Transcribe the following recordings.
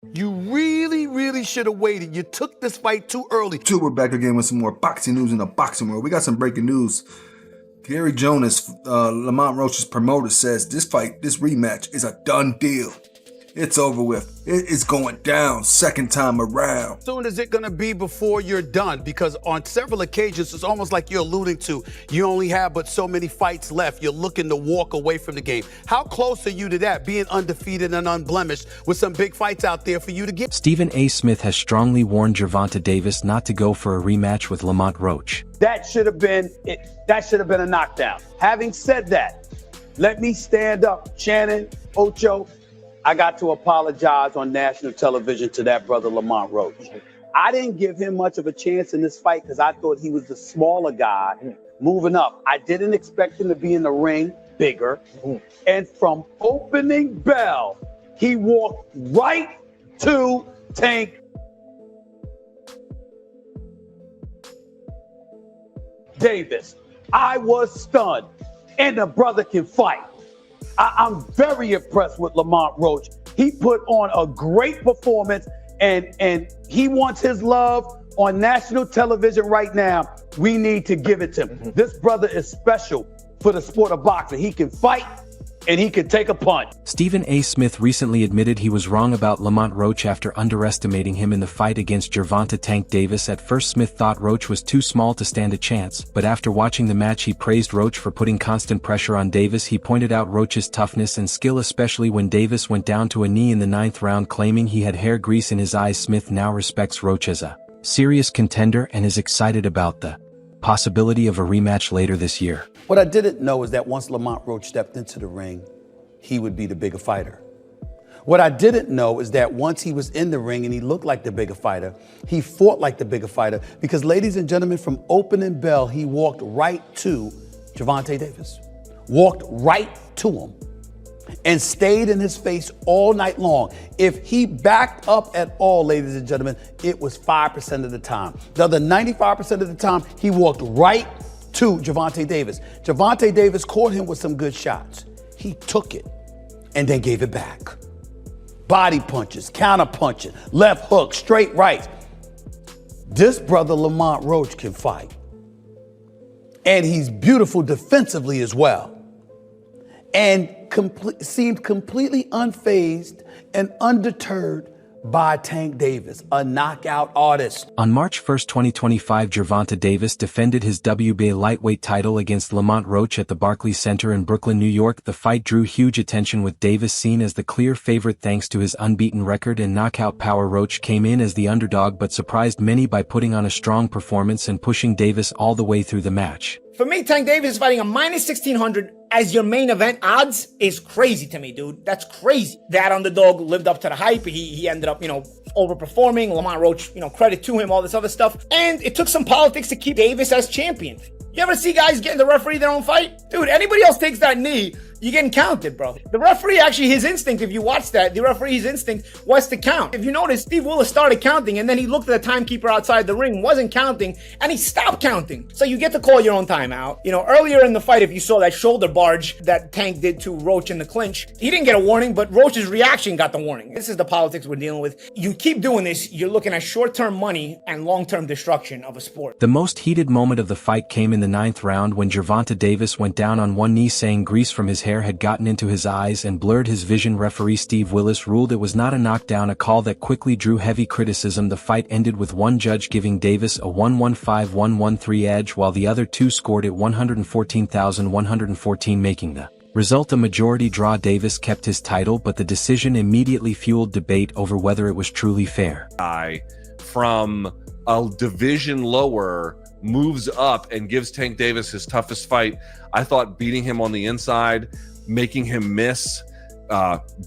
You really, really should have waited. You took this fight too early. So we're back again with some more boxing news in the boxing world. We got some breaking news. Gary Jonas, Lamont Roach's promoter, says this rematch is a done deal. It's over with. It is going down second time around. Soon is it going to be before you're done? Because on several occasions, it's almost like you're alluding to, you only have but so many fights left. You're looking to walk away from the game. How close are you to that, being undefeated and unblemished with some big fights out there for you to get? Stephen A. Smith has strongly warned Gervonta Davis not to go for a rematch with Lamont Roach. That should have been it. That should have been a knockdown. Having said that, let me stand up. Shannon, Ocho, I got to apologize on national television to that brother Lamont Roach. I didn't give him much of a chance in this fight because I thought he was the smaller guy moving up. I didn't expect him to be in the ring bigger. And from opening bell, he walked right to Tank Davis. I was stunned, and the brother can fight. I'm very impressed with Lamont Roach. He put on a great performance, and he wants his love on national television right now. We need to give it to him. This brother is special for the sport of boxing. He can fight, and he can take a punch. Stephen A. Smith recently admitted he was wrong about Lamont Roach after underestimating him in the fight against Gervonta Tank Davis. At first, Smith thought Roach was too small to stand a chance, but after watching the match he praised Roach for putting constant pressure on Davis. He pointed out Roach's toughness and skill, especially when Davis went down to a knee in the 9th round, claiming he had hair grease in his eyes. Smith now respects Roach as a serious contender and is excited about the possibility of a rematch later this year. What I didn't know is that once Lamont Roach stepped into the ring, he would be the bigger fighter. What I didn't know is that once he was in the ring and he looked like the bigger fighter, he fought like the bigger fighter because, ladies and gentlemen, from opening bell, he walked right to Gervonta Davis. Walked right to him and stayed in his face all night long. If he backed up at all, ladies and gentlemen, it was 5% of the time. The other 95% of the time, he walked right to Gervonta Davis. Gervonta Davis caught him with some good shots. He took it and then gave it back. Body punches, counter punching, left hook, straight right. This brother Lamont Roach can fight. And he's beautiful defensively as well. And seemed completely unfazed and undeterred by Tank Davis, a knockout artist. On March 1, 2025, Gervonta Davis defended his WBA lightweight title against Lamont Roach at the Barclays Center in Brooklyn, New York. The fight drew huge attention, with Davis seen as the clear favorite thanks to his unbeaten record and knockout power. Roach came in as the underdog but surprised many by putting on a strong performance and pushing Davis all the way through the match. For me, Tank Davis fighting a minus 1600 as your main event odds is crazy to me, dude. That's crazy. That underdog lived up to the hype. He ended up, overperforming. Lamont Roach, credit to him, all this other stuff. And it took some politics to keep Davis as champion. You ever see guys getting the referee their own fight? Dude, anybody else takes that knee, you're getting counted, bro. The referee, actually, his instinct, if you watch that, the referee's instinct was to count. If you notice, Steve Willis started counting, and then he looked at the timekeeper outside the ring, wasn't counting, and he stopped counting. So you get to call your own timeout. Earlier in the fight, if you saw that shoulder barge that Tank did to Roach in the clinch, he didn't get a warning, but Roach's reaction got the warning. This is the politics we're dealing with. You keep doing this, you're looking at short-term money and long-term destruction of a sport. The most heated moment of the fight came in the 9th round when Gervonta Davis went down on one knee, saying grease from his hair had gotten into his eyes and blurred his vision. Referee Steve Willis ruled it was not a knockdown, a call that quickly drew heavy criticism. The fight ended with one judge giving Davis a 115-113 edge, while the other two scored it 114,114, making the result a majority draw. Davis kept his title, but the decision immediately fueled debate over whether it was truly fair. From a division lower moves up and gives Tank Davis his toughest fight. I thought beating him on the inside, making him miss,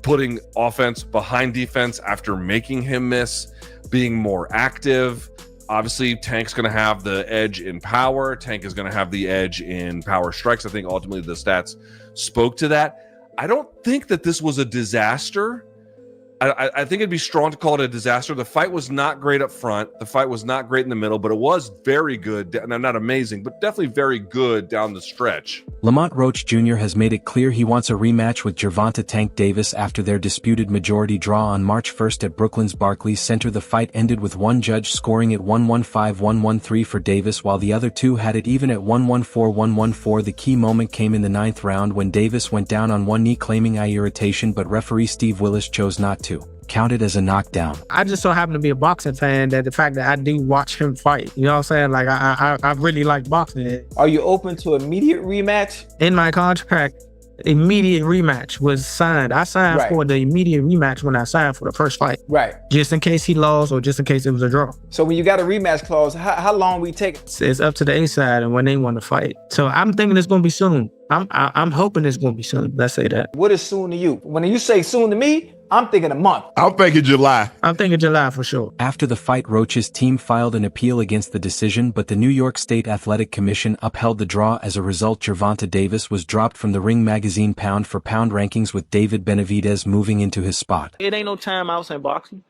putting offense behind defense after making him miss, being more active. Obviously, Tank's going to have the edge in power. Tank is going to have the edge in power strikes. I think ultimately the stats spoke to that. I don't think that this was a disaster. I think it'd be strong to call it a disaster. The fight was not great up front. The fight was not great in the middle, but it was very good. Not amazing, but definitely very good down the stretch. Lamont Roach Jr. has made it clear he wants a rematch with Gervonta Tank Davis after their disputed majority draw on March 1st at Brooklyn's Barclays Center. The fight ended with one judge scoring it 115-113 for Davis, while the other two had it even at 114-114. The key moment came in the 9th round when Davis went down on one knee claiming eye irritation, but referee Steve Willis chose not to. Counted as a knockdown. I just so happen to be a boxing fan that the fact that I do watch him fight, you know what I'm saying? Like I really like boxing. Are you open to immediate rematch? In my contract, immediate rematch was signed. I signed for the immediate rematch when I signed for the first fight. Right. Just in case he lost or just in case it was a draw. So when you got a rematch clause, how long we take? It's up to the A side and when they want to fight. So I'm thinking it's gonna be soon. I'm hoping it's gonna be soon. Let's say that. What is soon to you? When you say soon to me, I'm thinking a month. I'm thinking July. I'm thinking July for sure. After the fight, Roach's team filed an appeal against the decision, but the New York State Athletic Commission upheld the draw. As a result, Gervonta Davis was dropped from the Ring Magazine pound-for-pound rankings, with David Benavidez moving into his spot. It ain't no timeouts in boxing.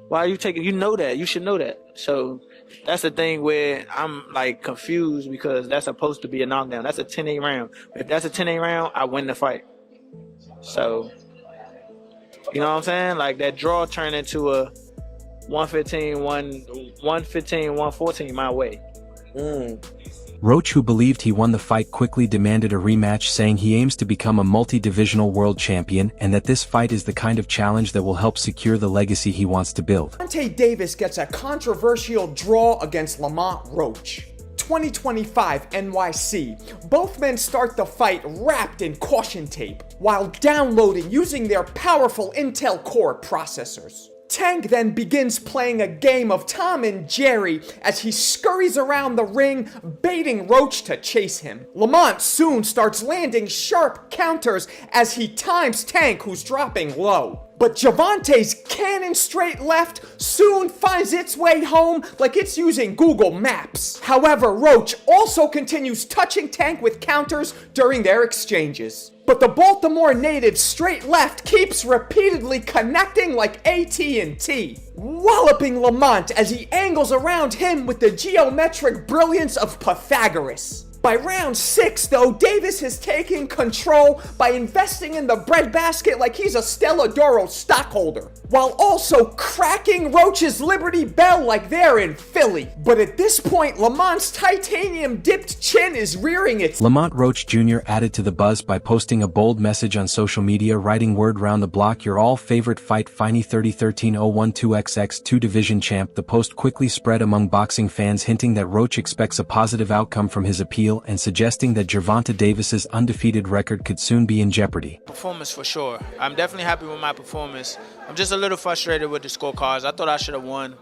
Why are you taking? You know that. You should know that. So that's the thing where I'm like confused, because that's supposed to be a knockdown. That's a 10-8 round. If that's a 10-8 round, I win the fight. So, you know what I'm saying? Like that draw turned into a 115-114 my way. Roach, who believed he won the fight, quickly demanded a rematch, saying he aims to become a multi-divisional world champion and that this fight is the kind of challenge that will help secure the legacy he wants to build. Gervonta Davis gets a controversial draw against Lamont Roach. 2025 NYC. Both men start the fight wrapped in caution tape while downloading using their powerful Intel Core processors. Tank then begins playing a game of Tom and Jerry as he scurries around the ring, baiting Roach to chase him. Lamont soon starts landing sharp counters as he times Tank, who's dropping low. But Gervonta's cannon straight left soon finds its way home like it's using Google Maps. However, Roach also continues touching Tank with counters during their exchanges. But the Baltimore native's straight left keeps repeatedly connecting like AT&T, walloping Lamont as he angles around him with the geometric brilliance of Pythagoras. By round 6, though, Davis has taken control by investing in the breadbasket like he's a Stella Doro stockholder, while also cracking Roach's Liberty Bell like they're in Philly. But at this point, Lamont's titanium-dipped chin is rearing its... Lamont Roach Jr. added to the buzz by posting a bold message on social media, writing "Word round the block, your all-favorite fight, Finey 3013-012XX2 division champ." The post quickly spread among boxing fans, hinting that Roach expects a positive outcome from his appeal and suggesting that Gervonta Davis's undefeated record could soon be in jeopardy. Performance for sure. I'm definitely happy with my performance. I'm just a little frustrated with the scorecards. I thought I should have won.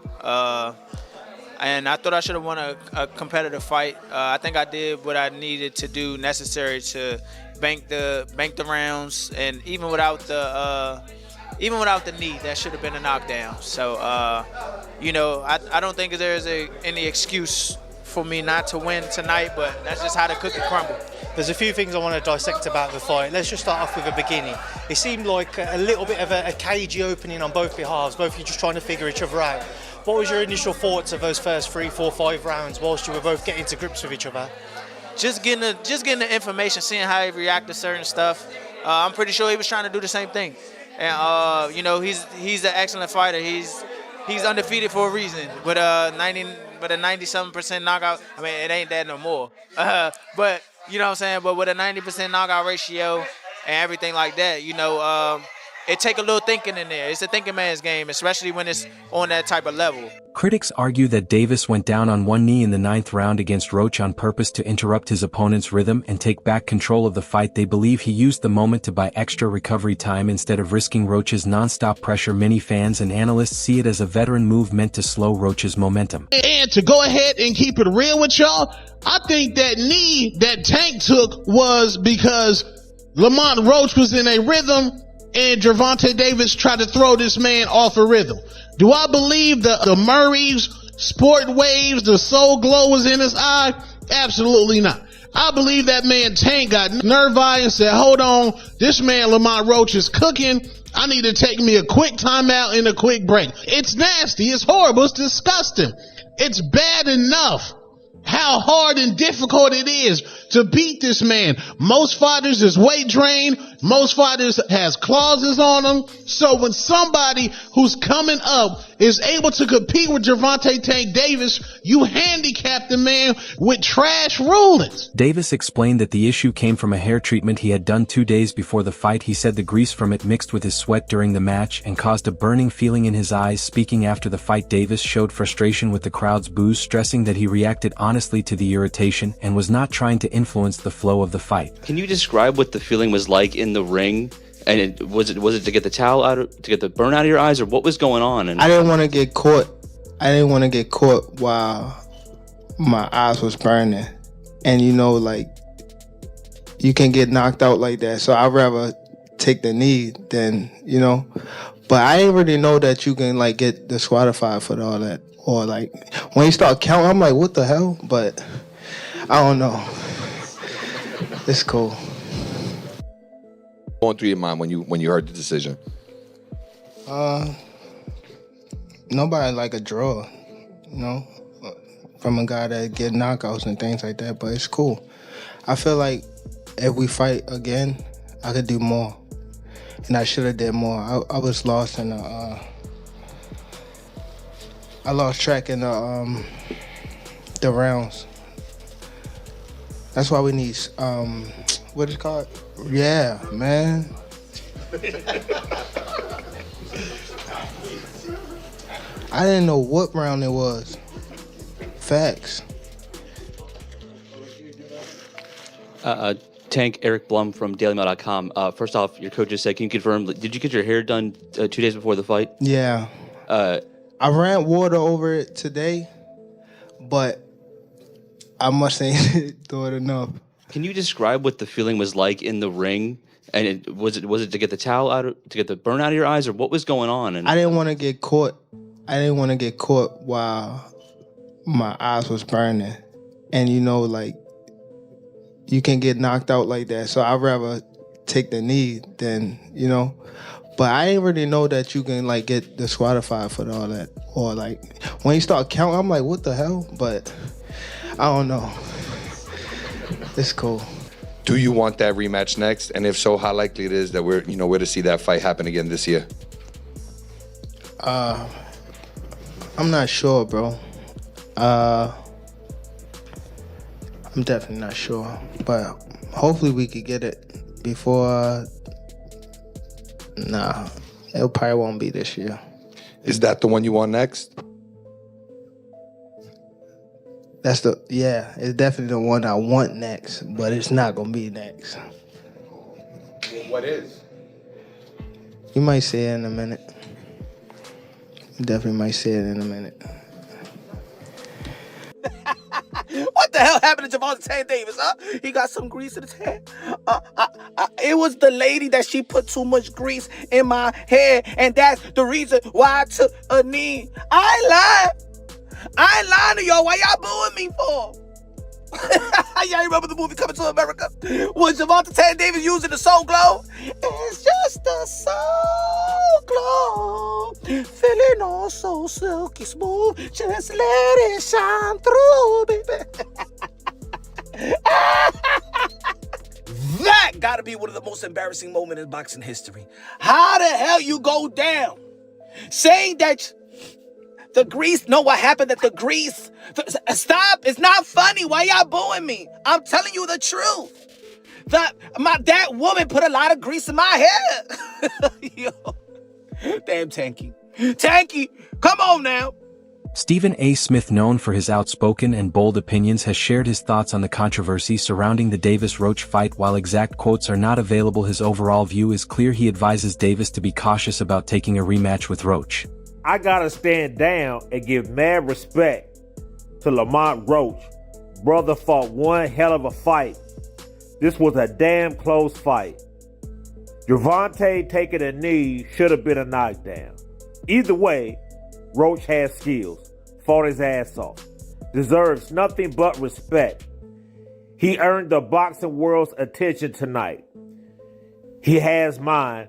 And I thought I should have won a competitive fight. I think I did what I needed to do, necessary to bank the rounds, and even without the knee, that should have been a knockdown. So, you know, I don't think there's any excuse for me not to win tonight, but that's just how the cookie crumble. There's a few things I want to dissect about the fight. Let's just start off with the beginning. It seemed like a little bit of a cagey opening on both behalves, both of you just trying to figure each other out. What was your initial thoughts of those first 3, 4, 5 rounds whilst you were both getting to grips with each other? Just getting the information, seeing how he react to certain stuff. I'm pretty sure he was trying to do the same thing. And you know, he's an excellent fighter. He's undefeated for a reason. With a 97% knockout, I mean, it ain't that no more. But you know what I'm saying? But with a 90% knockout ratio and everything like that, you know, it take a little thinking in there. It's a thinking man's game, especially when it's on that type of level. Critics argue that Davis went down on one knee in the 9th round against Roach on purpose to interrupt his opponent's rhythm and take back control of the fight. They believe he used the moment to buy extra recovery time instead of risking Roach's non-stop pressure. Many fans and analysts see it as a veteran move meant to slow Roach's momentum. And to go ahead and keep it real with y'all, I think that knee that Tank took was because Lamont Roach was in a rhythm and Gervonta Davis tried to throw this man off a rhythm. Do I believe the Murray's sport waves, the soul glow was in his eye? Absolutely not. I believe that man Tank got nerve-eye and said, hold on, this man Lamont Roach is cooking, I need to take me a quick timeout and a quick break. It's nasty. It's horrible. It's disgusting. It's bad enough how hard and difficult it is to beat this man. Most fighters is weight drained. Most fighters has clauses on them. So when somebody who's coming up is able to compete with Gervonta Tank Davis, you handicap the man with trash rulings. Davis explained that the issue came from a hair treatment he had done 2 days before the fight. He said the grease from it mixed with his sweat during the match and caused a burning feeling in his eyes. Speaking after the fight, Davis showed frustration with the crowd's boos, stressing that he reacted honestly to the irritation and was not trying to influence the flow of the fight. Can you describe what the feeling was like in the ring? And was it to get the towel out, to get the burn out of your eyes, or what was going on? And I didn't want to get caught. I didn't want to get caught while my eyes was burning. And you know, like, you can get knocked out like that. So I'd rather take the knee than, you know. But I didn't really know that you can, like, get disqualified for all that. Or, like, when you start counting, I'm like, what the hell? But I don't know. It's cool. Going through your mind when you heard the decision? Nobody like a draw, you know, from a guy that get knockouts and things like that. But it's cool. I feel like if we fight again, I could do more, and I should have did more. I was lost in the. I lost track in the rounds. That's why we need what is it called? Yeah, man. I didn't know what round it was. Facts. Tank, Eric Blum from DailyMail.com. First off, your coach just said, can you confirm, did you get your hair done 2 days before the fight? Yeah. I ran water over it today, but I must ain't do it enough. Can you describe what the feeling was like in the ring? And was it to get the towel out, to get the burn out of your eyes, or what was going on? And I didn't want to get caught. I didn't want to get caught while my eyes was burning. And you know, like, you can get knocked out like that. So I'd rather take the knee than, you know. But I didn't really know that you can, like, get disqualified for all that. Or, like, when you start counting, I'm like, what the hell? But I don't know. It's cool. Do you want that rematch next? And if so, how likely it is that we're to see that fight happen again this year? I'm not sure, bro. I'm definitely not sure. But hopefully we could get it before. Nah, it probably won't be this year. Is that the one you want next? It's definitely the one I want next, but it's not gonna be next. What is? You might see it in a minute. You definitely might see it in a minute. What the hell happened to Gervonta Tank Davis, huh? He got some grease in his hair. It was the lady that she put too much grease in my hair, and that's the reason why I took a knee. I ain't lying to y'all. Why y'all booing me for? Y'all remember the movie Coming to America? Was Gervonta Tank Davis using the Soul Glow? It's just a Soul Glow, feeling all so silky smooth. Just let it shine through, baby. That gotta be one of the most embarrassing moments in boxing history. How the hell you go down saying that the grease, know what happened, that the grease, stop, it's not funny. Why y'all booing me? I'm telling you the truth. That woman put a lot of grease in my hair. Yo, damn Tanky, come on now. Stephen A. Smith, known for his outspoken and bold opinions, has shared his thoughts on the controversy surrounding the Davis-Roach fight. While exact quotes are not available, his overall view is clear. He advises Davis to be cautious about taking a rematch with Roach. I gotta stand down and give mad respect to Lamont Roach. Brother fought one hell of a fight. This was a damn close fight. Gervonta taking a knee should have been a knockdown. Either way, Roach has skills, fought his ass off, deserves nothing but respect. He earned the boxing world's attention tonight. He has mine.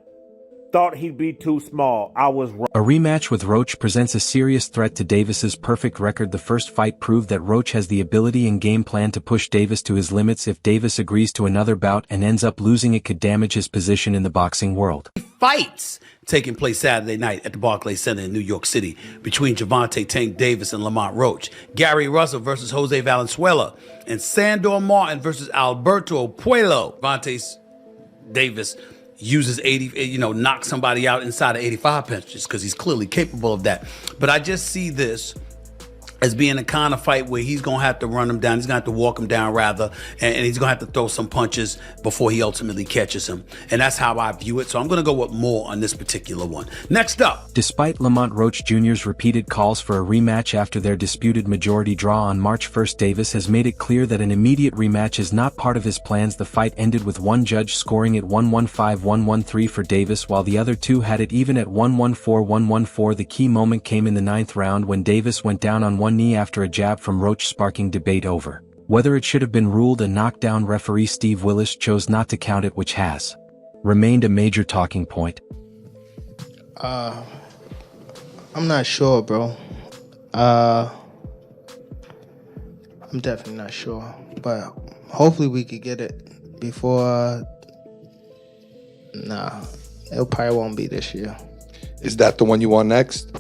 thought he'd be too small. I was wrong. A rematch with Roach presents a serious threat to Davis's perfect record. The first fight proved that Roach has the ability and game plan to push Davis to his limits. If Davis agrees to another bout and ends up losing, it could damage his position in the boxing world. Fights taking place Saturday night at the Barclays Center in New York City between Gervonta Tank Davis and Lamont Roach, Gary Russell versus Jose Valenzuela, and Sandor Martin versus Alberto Puello. Gervonta Davis uses knocks somebody out inside of 85 punches because he's clearly capable of that. But I just see this as being a kind of fight where he's going to have to run him down. He's going to have to walk him down, rather, and he's going to have to throw some punches before he ultimately catches him. And that's how I view it. So I'm going to go with more on this particular one. Next up. Despite Lamont Roach Jr.'s repeated calls for a rematch after their disputed majority draw on March 1st, Davis has made it clear that an immediate rematch is not part of his plans. The fight ended with one judge scoring it 115-113 for Davis, while the other two had it even at 114-114. The key moment came in the 9th round when Davis went down on one knee after a jab from Roach, sparking debate over whether it should have been ruled a knockdown. Referee Steve Willis chose not to count it, which has remained a major talking point. I'm not sure, bro. I'm definitely not sure, but hopefully we could get it before. Nah, it probably won't be this year. Is that the one you want next?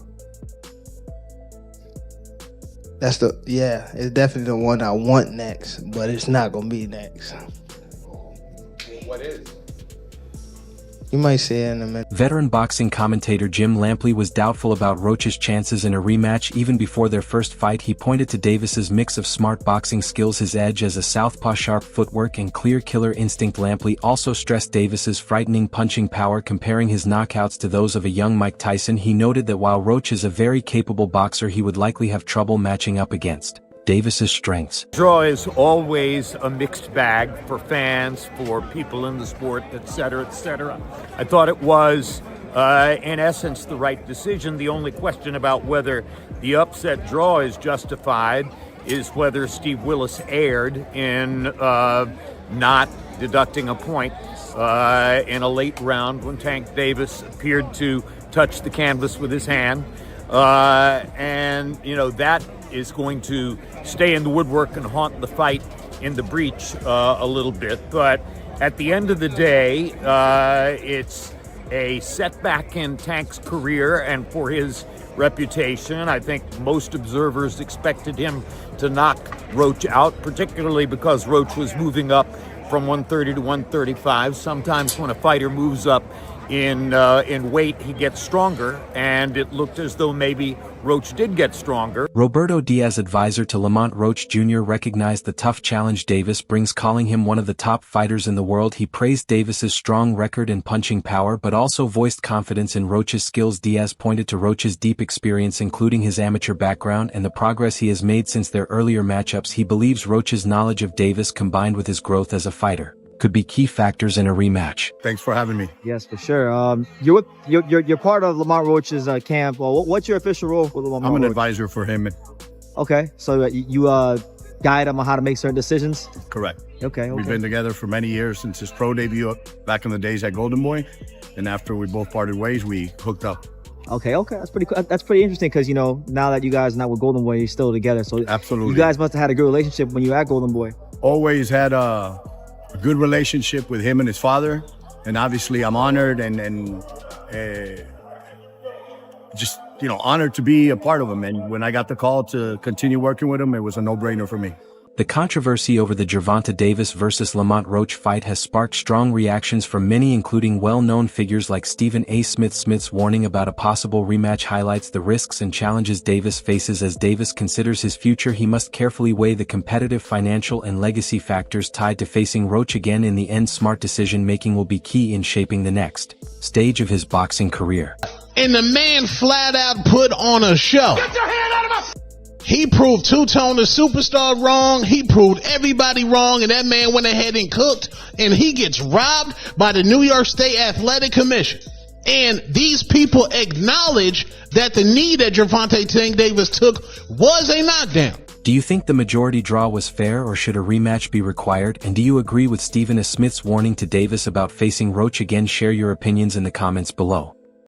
It's definitely the one I want next, but it's not gonna be next. What is? You might say it in a minute. Veteran boxing commentator Jim Lampley was doubtful about Roach's chances in a rematch even before their first fight. He pointed to Davis's mix of smart boxing skills, his edge as a southpaw, sharp footwork, and clear killer instinct. Lampley also stressed Davis's frightening punching power, comparing his knockouts to those of a young Mike Tyson. He noted that while Roach is a very capable boxer, he would likely have trouble matching up against Davis's strengths. Draw is always a mixed bag for fans, for people in the sport, etc., etc. I thought it was, in essence, the right decision. The only question about whether the upset draw is justified is whether Steve Willis erred in not deducting a point in a late round when Tank Davis appeared to touch the canvas with his hand. And, that is going to stay in the woodwork and haunt the fight in the breach a little bit. But at the end of the day, it's a setback in Tank's career and for his reputation. I think most observers expected him to knock Roach out, particularly because Roach was moving up from 130 to 135. Sometimes when a fighter moves up in weight, he gets stronger, and it looked as though maybe Roach did get stronger. Roberto Diaz, advisor to Lamont Roach Jr., recognized the tough challenge Davis brings, calling him one of the top fighters in the world. He praised Davis's strong record and punching power, but also voiced confidence in Roach's skills. Diaz pointed to Roach's deep experience, including his amateur background, and the progress he has made since their earlier matchups. He believes Roach's knowledge of Davis, combined with his growth as a fighter, could be key factors in a rematch. Thanks for having me. Yes, for sure. You're part of Lamont Roach's camp. Well, what's your official role with Lamont I'm an Roach? advisor for him. Okay, so you guide him on how to make certain decisions? Correct. Okay. We've been together for many years since his pro debut back in the days at Golden Boy, and after we both parted ways, we hooked up. Okay, that's pretty cool. That's pretty interesting because now that you guys are not with Golden Boy, you're still together. So absolutely, you guys must have had a good relationship when you were at Golden Boy. Always had a good relationship with him and his father, and obviously I'm honored and just honored to be a part of him. And when I got the call to continue working with him, it was a no-brainer for me. The controversy over the Gervonta Davis versus Lamont Roach fight has sparked strong reactions from many, including well-known figures like Stephen A. Smith. Smith's warning about a possible rematch highlights the risks and challenges Davis faces. As Davis considers his future, he must carefully weigh the competitive, financial, and legacy factors tied to facing Roach again. In the end, smart decision-making will be key in shaping the next stage of his boxing career. And the man flat out put on a show. Get your hand out of my... He proved Two-Tone the Superstar wrong. He proved everybody wrong, and that man went ahead and cooked, and he gets robbed by the New York State Athletic Commission. And these people acknowledge that the knee that Gervonta Tank Davis took was a knockdown. Do you think the majority draw was fair or should a rematch be required? And do you agree with Stephen A. Smith's warning to Davis about facing Roach again? Share your opinions in the comments below.